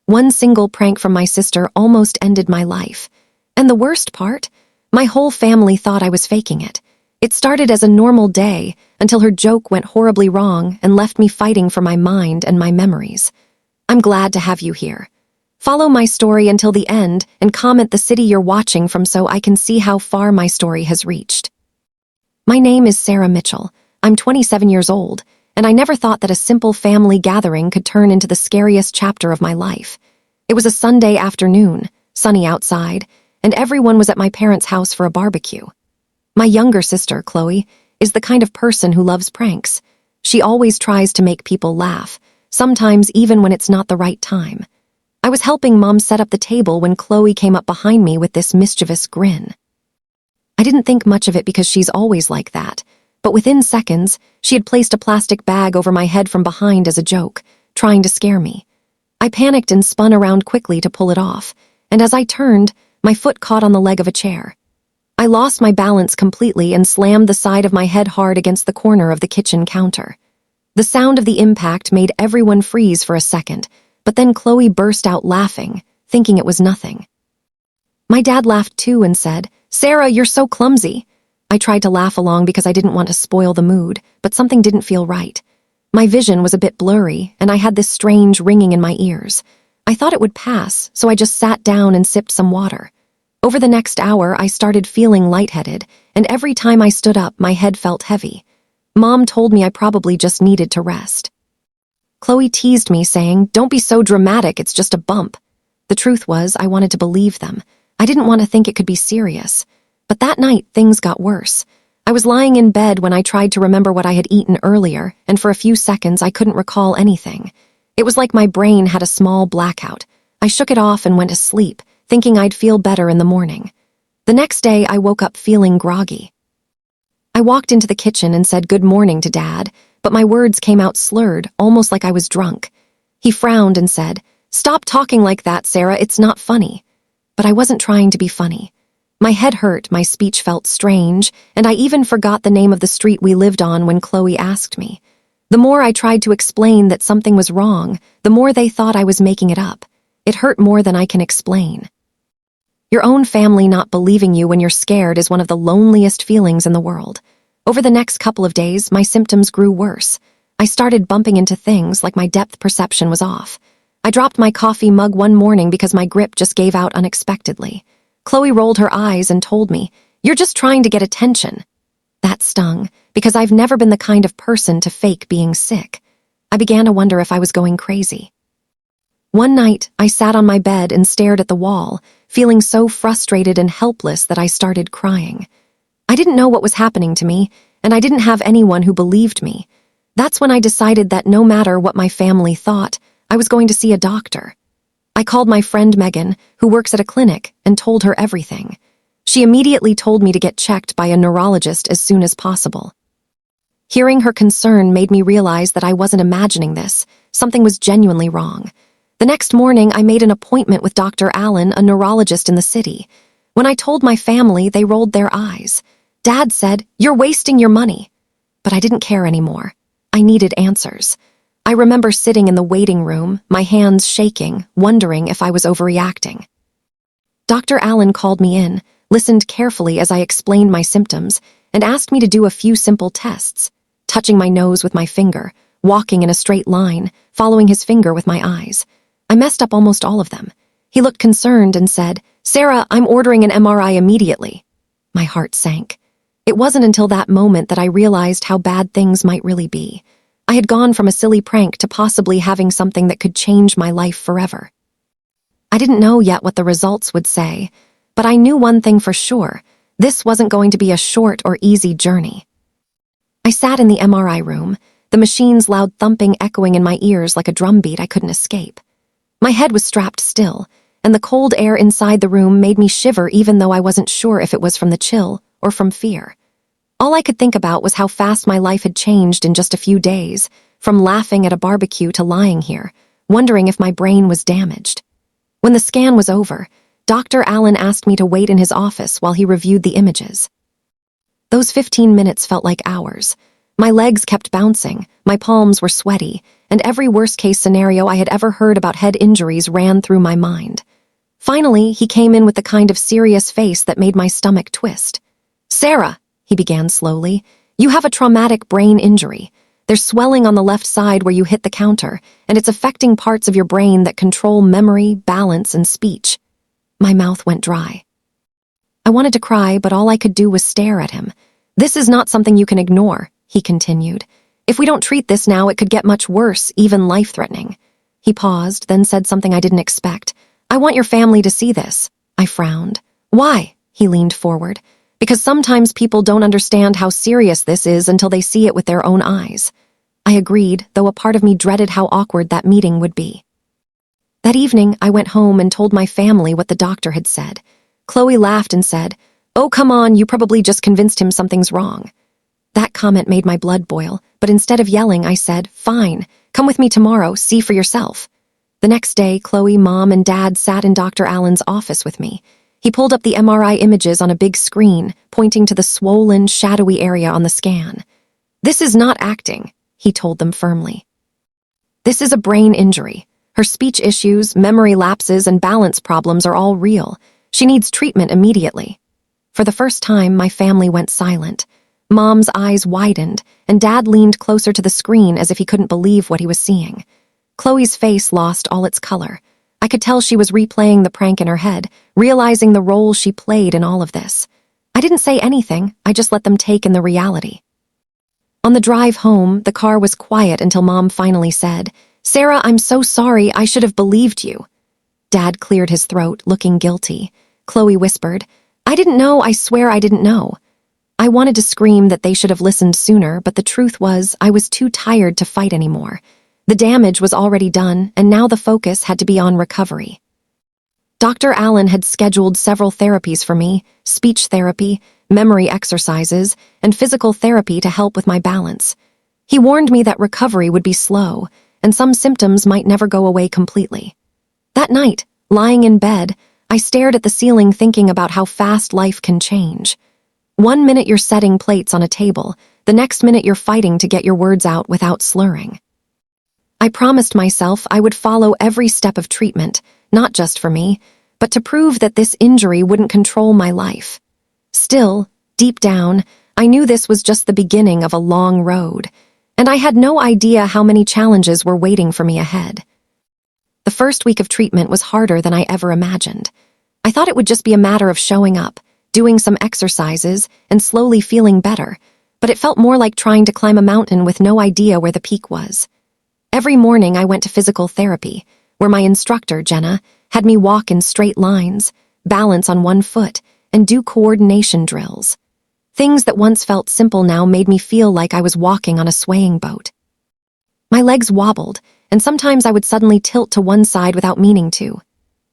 One single prank from my sister almost ended my life. And the worst part? My whole family thought I was faking it. It started as a normal day until her joke went horribly wrong and left me fighting for my mind and my memories. I'm glad to have you here. Follow my story until the end and comment the city you're watching from so I can see how far my story has reached. My name is Sarah Mitchell. I'm 27 years old, and I never thought that a simple family gathering could turn into the scariest chapter of my life. It was a Sunday afternoon, sunny outside, and everyone was at my parents' house for a barbecue. My younger sister, Chloe, is the kind of person who loves pranks. She always tries to make people laugh, sometimes even when it's not the right time. I was helping Mom set up the table when Chloe came up behind me with this mischievous grin. I didn't think much of it because she's always like that, but within seconds, she had placed a plastic bag over my head from behind as a joke, trying to scare me. I panicked and spun around quickly to pull it off, and as I turned, my foot caught on the leg of a chair. I lost my balance completely and slammed the side of my head hard against the corner of the kitchen counter. The sound of the impact made everyone freeze for a second, but then Chloe burst out laughing, thinking it was nothing. My dad laughed too and said, "Sarah, you're so clumsy." I tried to laugh along because I didn't want to spoil the mood, but something didn't feel right. My vision was a bit blurry, and I had this strange ringing in my ears. I thought it would pass, so I just sat down and sipped some water. Over the next hour, I started feeling lightheaded, and every time I stood up, my head felt heavy. Mom told me I probably just needed to rest. Chloe teased me, saying, "Don't be so dramatic, it's just a bump." The truth was, I wanted to believe them. I didn't want to think it could be serious. But that night, things got worse. I was lying in bed when I tried to remember what I had eaten earlier, and for a few seconds, I couldn't recall anything. It was like my brain had a small blackout. I shook it off and went to sleep, thinking I'd feel better in the morning. The next day, I woke up feeling groggy. I walked into the kitchen and said good morning to Dad, but my words came out slurred, almost like I was drunk. He frowned and said, "Stop talking like that, Sarah, it's not funny." But I wasn't trying to be funny. My head hurt, my speech felt strange, and I even forgot the name of the street we lived on when Chloe asked me. The more I tried to explain that something was wrong, the more they thought I was making it up. It hurt more than I can explain. Your own family not believing you when you're scared is one of the loneliest feelings in the world. Over the next couple of days, my symptoms grew worse. I started bumping into things like my depth perception was off. I dropped my coffee mug one morning because my grip just gave out unexpectedly. Chloe rolled her eyes and told me, "You're just trying to get attention." That stung, because I've never been the kind of person to fake being sick. I began to wonder if I was going crazy. One night, I sat on my bed and stared at the wall, feeling so frustrated and helpless that I started crying. I didn't know what was happening to me, and I didn't have anyone who believed me. That's when I decided that no matter what my family thought, I was going to see a doctor. I called my friend Megan, who works at a clinic, and told her everything. She immediately told me to get checked by a neurologist as soon as possible. Hearing her concern made me realize that I wasn't imagining this. Something was genuinely wrong. The next morning, I made an appointment with Dr. Allen, a neurologist in the city. When I told my family, they rolled their eyes. Dad said, "You're wasting your money." But I didn't care anymore. I needed answers. I remember sitting in the waiting room, my hands shaking, wondering if I was overreacting. Dr. Allen called me in, listened carefully as I explained my symptoms, and asked me to do a few simple tests, touching my nose with my finger, walking in a straight line, following his finger with my eyes. I messed up almost all of them. He looked concerned and said, "Sarah, I'm ordering an MRI immediately." My heart sank. It wasn't until that moment that I realized how bad things might really be. I had gone from a silly prank to possibly having something that could change my life forever. I didn't know yet what the results would say, but I knew one thing for sure. This wasn't going to be a short or easy journey. I sat in the MRI room, the machine's loud thumping echoing in my ears like a drumbeat I couldn't escape. My head was strapped still, and the cold air inside the room made me shiver even though I wasn't sure if it was from the chill or from fear. All I could think about was how fast my life had changed in just a few days, from laughing at a barbecue to lying here, wondering if my brain was damaged. When the scan was over, Dr. Allen asked me to wait in his office while he reviewed the images. Those 15 minutes felt like hours. My legs kept bouncing, my palms were sweaty, and every worst-case scenario I had ever heard about head injuries ran through my mind. Finally, he came in with the kind of serious face that made my stomach twist. "Sarah," he began slowly, "you have a traumatic brain injury. There's swelling on the left side where you hit the counter, and it's affecting parts of your brain that control memory, balance, and speech." My mouth went dry. I wanted to cry, but all I could do was stare at him. "This is not something you can ignore," he continued. "If we don't treat this now, it could get much worse, even life-threatening." He paused, then said something I didn't expect. "I want your family to see this." I frowned. "Why?" He leaned forward. "Because sometimes people don't understand how serious this is until they see it with their own eyes." I agreed, though a part of me dreaded how awkward that meeting would be. That evening, I went home and told my family what the doctor had said. Chloe laughed and said, "Oh, come on, you probably just convinced him something's wrong." That comment made my blood boil, but instead of yelling, I said, "Fine, come with me tomorrow, see for yourself." The next day, Chloe, Mom, and Dad sat in Dr. Allen's office with me. He pulled up the MRI images on a big screen, pointing to the swollen, shadowy area on the scan. "This is not acting," he told them firmly. "This is a brain injury. Her speech issues, memory lapses, and balance problems are all real. She needs treatment immediately." For the first time, my family went silent. Mom's eyes widened, and Dad leaned closer to the screen as if he couldn't believe what he was seeing. Chloe's face lost all its color. I could tell she was replaying the prank in her head, realizing the role she played in all of this. I didn't say anything, I just let them take in the reality. On the drive home, the car was quiet until Mom finally said, "Sarah, I'm so sorry, I should have believed you." Dad cleared his throat, looking guilty. Chloe whispered, "I didn't know, I swear I didn't know." I wanted to scream that they should have listened sooner, but the truth was I was too tired to fight anymore. The damage was already done, and now the focus had to be on recovery. Dr. Allen had scheduled several therapies for me, speech therapy, memory exercises, and physical therapy to help with my balance. He warned me that recovery would be slow, and some symptoms might never go away completely. That night, lying in bed, I stared at the ceiling thinking about how fast life can change. 1 minute you're setting plates on a table, the next minute you're fighting to get your words out without slurring. I promised myself I would follow every step of treatment, not just for me, but to prove that this injury wouldn't control my life. Still, deep down, I knew this was just the beginning of a long road, and I had no idea how many challenges were waiting for me ahead. The first week of treatment was harder than I ever imagined. I thought it would just be a matter of showing up, doing some exercises, and slowly feeling better, but it felt more like trying to climb a mountain with no idea where the peak was. Every morning I went to physical therapy, where my instructor, Jenna, had me walk in straight lines, balance on one foot, and do coordination drills. Things that once felt simple now made me feel like I was walking on a swaying boat. My legs wobbled, and sometimes I would suddenly tilt to one side without meaning to.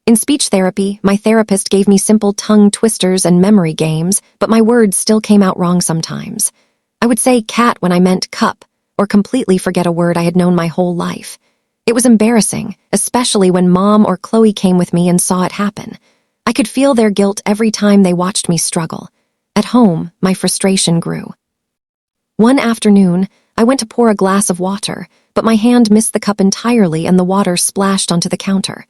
In speech therapy, my therapist gave me simple tongue twisters and memory games, but my words still came out wrong sometimes. I would say cat when I meant cup, or completely forget a word I had known my whole life. It was embarrassing, especially when Mom or Chloe came with me and saw it happen. I could feel their guilt every time they watched me struggle. At home, my frustration grew. One afternoon, I went to pour a glass of water, but my hand missed the cup entirely and the water splashed onto the counter.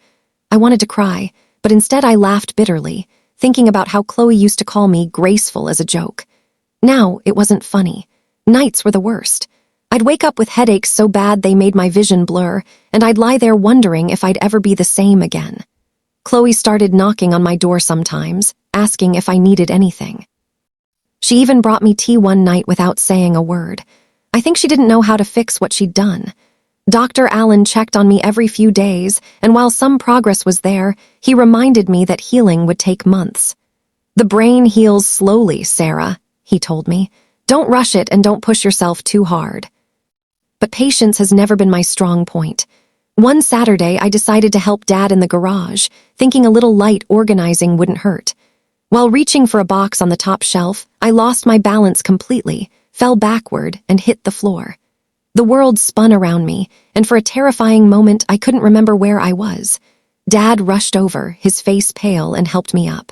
I wanted to cry, but instead I laughed bitterly, thinking about how Chloe used to call me graceful as a joke. Now, it wasn't funny. Nights were the worst. I'd wake up with headaches so bad they made my vision blur, and I'd lie there wondering if I'd ever be the same again. Chloe started knocking on my door sometimes, asking if I needed anything. She even brought me tea one night without saying a word. I think she didn't know how to fix what she'd done. Dr. Allen checked on me every few days, and while some progress was there, he reminded me that healing would take months. "The brain heals slowly, Sarah," he told me. "Don't rush it and don't push yourself too hard." But patience has never been my strong point. One Saturday, I decided to help Dad in the garage, thinking a little light organizing wouldn't hurt. While reaching for a box on the top shelf, I lost my balance completely, fell backward, and hit the floor. The world spun around me, and for a terrifying moment, I couldn't remember where I was. Dad rushed over, his face pale, and helped me up.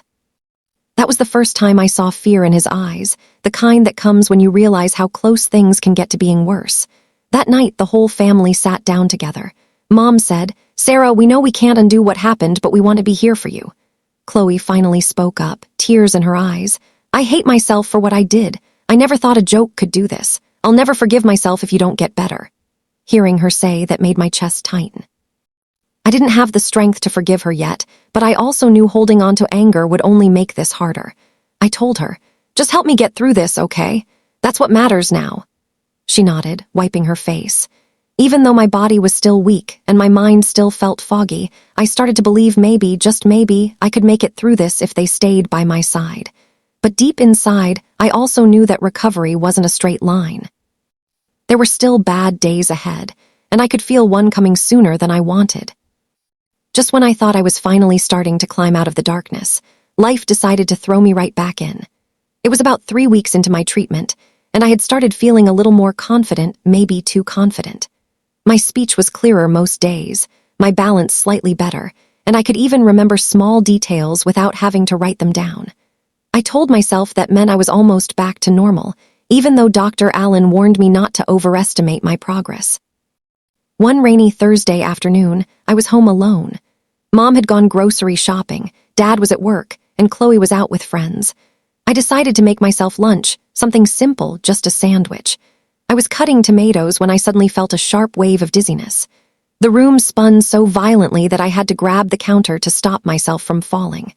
That was the first time I saw fear in his eyes, the kind that comes when you realize how close things can get to being worse. That night, the whole family sat down together. Mom said, "Sarah, we know we can't undo what happened, but we want to be here for you." Chloe finally spoke up, tears in her eyes. "I hate myself for what I did. I never thought a joke could do this. I'll never forgive myself if you don't get better." Hearing her say that made my chest tighten. I didn't have the strength to forgive her yet, but I also knew holding on to anger would only make this harder. I told her, "Just help me get through this, okay? That's what matters now." She nodded, wiping her face. Even though my body was still weak and my mind still felt foggy, I started to believe maybe, just maybe, I could make it through this if they stayed by my side. But deep inside, I also knew that recovery wasn't a straight line. There were still bad days ahead, and I could feel one coming sooner than I wanted. Just when I thought I was finally starting to climb out of the darkness, life decided to throw me right back in. It was about 3 weeks into my treatment, and I had started feeling a little more confident, maybe too confident. My speech was clearer most days, my balance slightly better, and I could even remember small details without having to write them down. I told myself that meant I was almost back to normal, even though Dr. Allen warned me not to overestimate my progress. One rainy Thursday afternoon, I was home alone. Mom had gone grocery shopping, Dad was at work, and Chloe was out with friends. I decided to make myself lunch, something simple, just a sandwich. I was cutting tomatoes when I suddenly felt a sharp wave of dizziness. The room spun so violently that I had to grab the counter to stop myself from falling.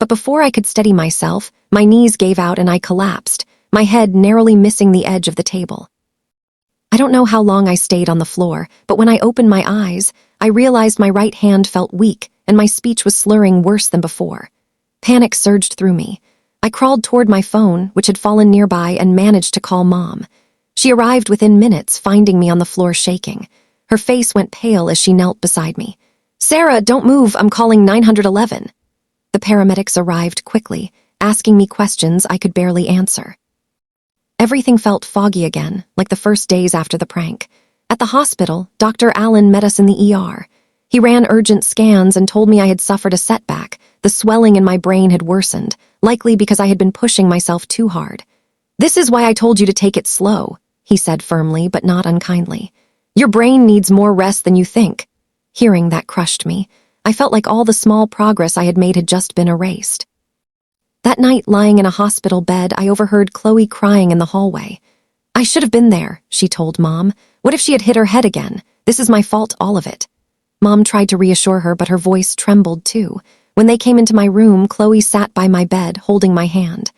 But before I could steady myself, my knees gave out and I collapsed, my head narrowly missing the edge of the table. I don't know how long I stayed on the floor, but when I opened my eyes, I realized my right hand felt weak and my speech was slurring worse than before. Panic surged through me. I crawled toward my phone, which had fallen nearby, and managed to call Mom. She arrived within minutes, finding me on the floor shaking. Her face went pale as she knelt beside me. "Sarah, don't move, I'm calling 911. The paramedics arrived quickly, asking me questions I could barely answer. Everything felt foggy again, like the first days after the prank. At the hospital, Dr. Allen met us in the ER. He ran urgent scans and told me I had suffered a setback. The swelling in my brain had worsened, likely because I had been pushing myself too hard. "This is why I told you to take it slow," he said firmly but not unkindly. "Your brain needs more rest than you think." Hearing that crushed me. I felt like all the small progress I had made had just been erased. That night, lying in a hospital bed, I overheard Chloe crying in the hallway. "I should have been there," she told Mom. "What if she had hit her head again? This is my fault, all of it." Mom tried to reassure her, but her voice trembled too. When they came into my room, Chloe sat by my bed, holding my hand.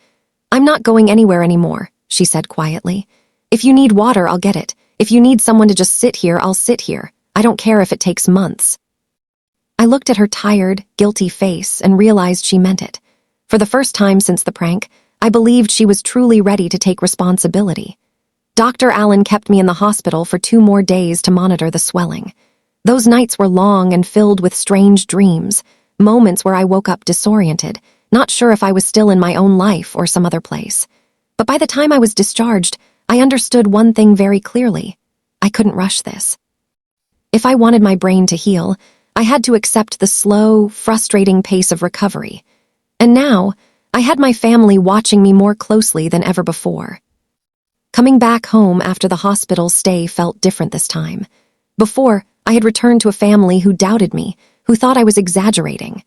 "I'm not going anywhere anymore," she said quietly. "If you need water, I'll get it. If you need someone to just sit here, I'll sit here. I don't care if it takes months." I looked at her tired, guilty face and realized she meant it. For the first time since the prank, I believed she was truly ready to take responsibility. Dr. Allen kept me in the hospital for 2 more days to monitor the swelling. Those nights were long and filled with strange dreams, moments where I woke up disoriented, not sure if I was still in my own life or some other place. But by the time I was discharged, I understood one thing very clearly. I couldn't rush this. If I wanted my brain to heal, I had to accept the slow, frustrating pace of recovery. And now, I had my family watching me more closely than ever before. Coming back home after the hospital stay felt different this time. Before, I had returned to a family who doubted me, who thought I was exaggerating.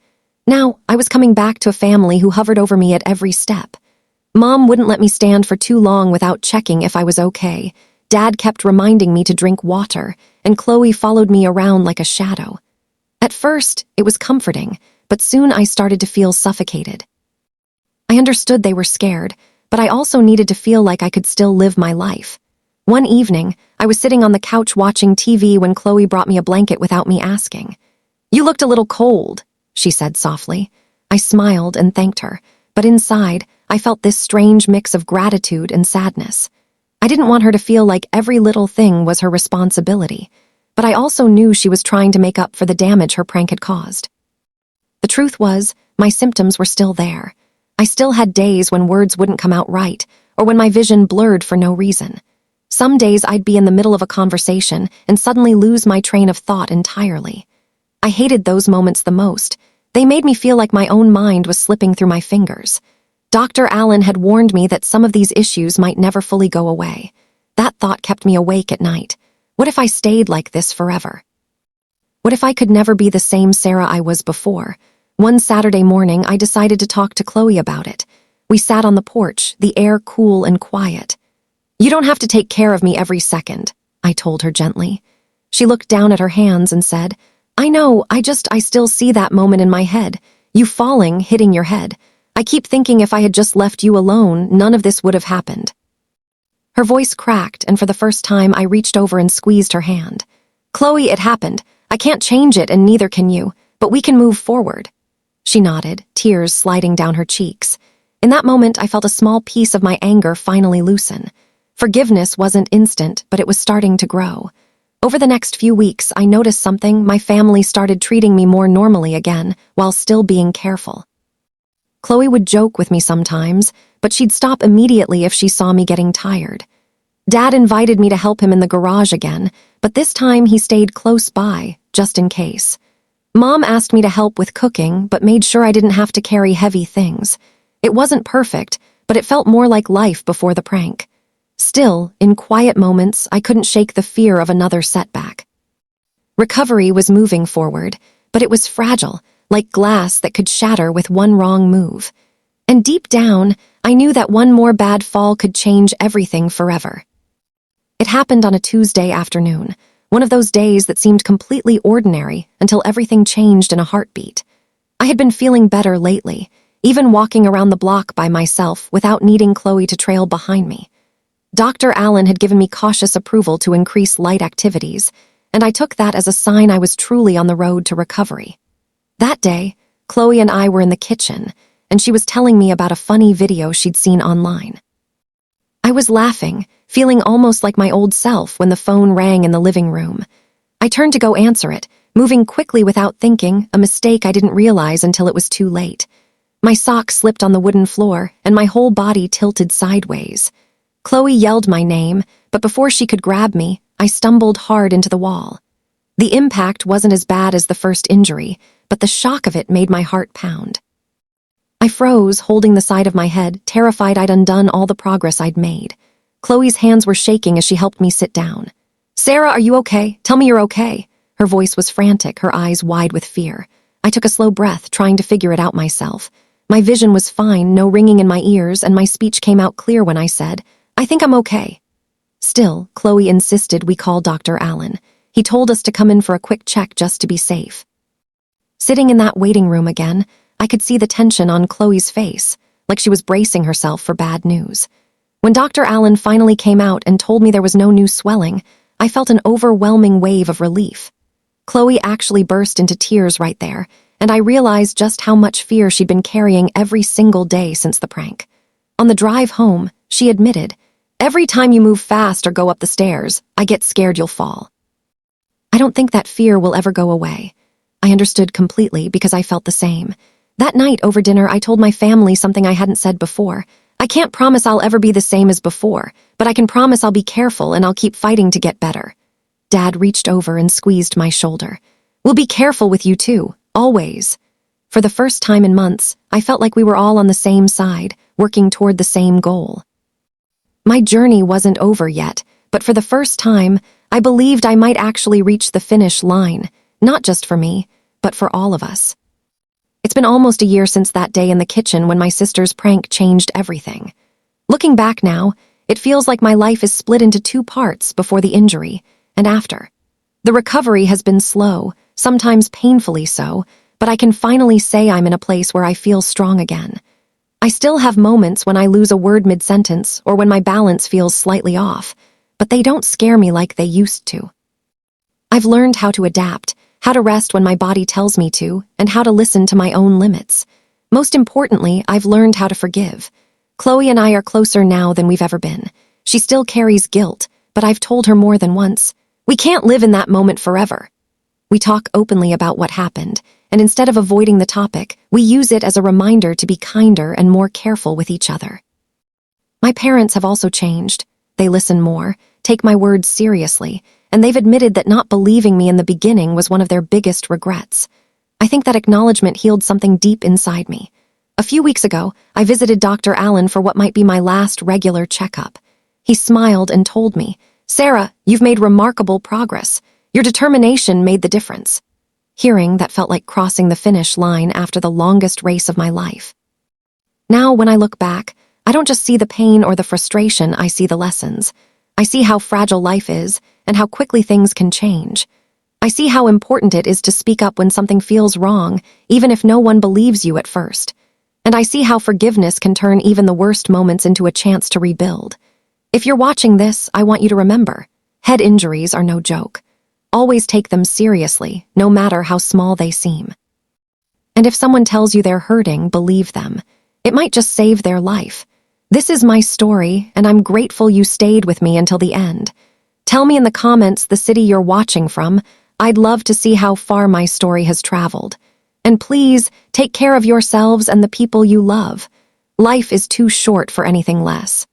Now, I was coming back to a family who hovered over me at every step. Mom wouldn't let me stand for too long without checking if I was okay. Dad kept reminding me to drink water, and Chloe followed me around like a shadow. At first, it was comforting, but soon I started to feel suffocated. I understood they were scared, but I also needed to feel like I could still live my life. One evening, I was sitting on the couch watching TV when Chloe brought me a blanket without me asking. "You looked a little cold," she said softly. I smiled and thanked her, but inside, I felt this strange mix of gratitude and sadness. I didn't want her to feel like every little thing was her responsibility, but I also knew she was trying to make up for the damage her prank had caused. The truth was, my symptoms were still there. I still had days when words wouldn't come out right, or when my vision blurred for no reason. Some days I'd be in the middle of a conversation and suddenly lose my train of thought entirely. I hated those moments the most. They made me feel like my own mind was slipping through my fingers. Dr. Allen had warned me that some of these issues might never fully go away. That thought kept me awake at night. What if I stayed like this forever? What if I could never be the same Sarah I was before? One Saturday morning, I decided to talk to Chloe about it. We sat on the porch, the air cool and quiet. "You don't have to take care of me every second," I told her gently. She looked down at her hands and said, "I know, I still see that moment in my head. You falling, hitting your head. I keep thinking if I had just left you alone, none of this would have happened." Her voice cracked, and for the first time, I reached over and squeezed her hand. "Chloe, it happened. I can't change it, and neither can you, but we can move forward." She nodded, tears sliding down her cheeks. In that moment, I felt a small piece of my anger finally loosen. Forgiveness wasn't instant, but it was starting to grow. Over the next few weeks, I noticed something. My family started treating me more normally again, while still being careful. Chloe would joke with me sometimes, but she'd stop immediately if she saw me getting tired. Dad invited me to help him in the garage again, but this time he stayed close by, just in case. Mom asked me to help with cooking, but made sure I didn't have to carry heavy things. It wasn't perfect, but it felt more like life before the prank. Still, in quiet moments, I couldn't shake the fear of another setback. Recovery was moving forward, but it was fragile, like glass that could shatter with one wrong move. And deep down, I knew that one more bad fall could change everything forever. It happened on a Tuesday afternoon, one of those days that seemed completely ordinary until everything changed in a heartbeat. I had been feeling better lately, even walking around the block by myself without needing Chloe to trail behind me. Dr. Allen had given me cautious approval to increase light activities, and I took that as a sign I was truly on the road to recovery. That day, Chloe and I were in the kitchen, and she was telling me about a funny video she'd seen online. I was laughing, feeling almost like my old self when the phone rang in the living room. I turned to go answer it, moving quickly without thinking, a mistake I didn't realize until it was too late. My sock slipped on the wooden floor, and my whole body tilted sideways. Chloe yelled my name, but before she could grab me, I stumbled hard into the wall. The impact wasn't as bad as the first injury, but the shock of it made my heart pound. I froze, holding the side of my head, terrified I'd undone all the progress I'd made. Chloe's hands were shaking as she helped me sit down. "Sarah, are you okay? Tell me you're okay." Her voice was frantic, her eyes wide with fear. I took a slow breath, trying to figure it out myself. My vision was fine, no ringing in my ears, and my speech came out clear when I said, "I think I'm okay." Still, Chloe insisted we call Dr. Allen. He told us to come in for a quick check just to be safe. Sitting in that waiting room again, I could see the tension on Chloe's face, like she was bracing herself for bad news. When Dr. Allen finally came out and told me there was no new swelling, I felt an overwhelming wave of relief. Chloe actually burst into tears right there, and I realized just how much fear she'd been carrying every single day since the prank. On the drive home, she admitted, "Every time you move fast or go up the stairs, I get scared you'll fall." I don't think that fear will ever go away. I understood completely because I felt the same. That night over dinner, I told my family something I hadn't said before. "I can't promise I'll ever be the same as before, but I can promise I'll be careful and I'll keep fighting to get better." Dad reached over and squeezed my shoulder. "We'll be careful with you too, always." For the first time in months, I felt like we were all on the same side, working toward the same goal. My journey wasn't over yet, but for the first time, I believed I might actually reach the finish line, not just for me, but for all of us. It's been almost a year since that day in the kitchen when my sister's prank changed everything. Looking back now, it feels like my life is split into two parts, before the injury and after. The recovery has been slow, sometimes painfully so, but I can finally say I'm in a place where I feel strong again. I still have moments when I lose a word mid-sentence or when my balance feels slightly off, but they don't scare me like they used to. I've learned how to adapt, how to rest when my body tells me to, and how to listen to my own limits. Most importantly, I've learned how to forgive. Chloe and I are closer now than we've ever been. She still carries guilt, but I've told her more than once, we can't live in that moment forever. We talk openly about what happened, and instead of avoiding the topic, we use it as a reminder to be kinder and more careful with each other. My parents have also changed. They listen more, take my words seriously, and they've admitted that not believing me in the beginning was one of their biggest regrets. I think that acknowledgement healed something deep inside me. A few weeks ago, I visited Dr. Allen for what might be my last regular checkup. He smiled and told me, Sarah, you've made remarkable progress. Your determination made the difference. Hearing that felt like crossing the finish line after the longest race of my life. Now, when I look back, I don't just see the pain or the frustration, I see the lessons. I see how fragile life is and how quickly things can change. I see how important it is to speak up when something feels wrong, even if no one believes you at first. And I see how forgiveness can turn even the worst moments into a chance to rebuild. If you're watching this, I want you to remember, head injuries are no joke. Always take them seriously, no matter how small they seem. And if someone tells you they're hurting, believe them. It might just save their life. This is my story, and I'm grateful you stayed with me until the end. Tell me in the comments the city you're watching from. I'd love to see how far my story has traveled. And please, take care of yourselves and the people you love. Life is too short for anything less.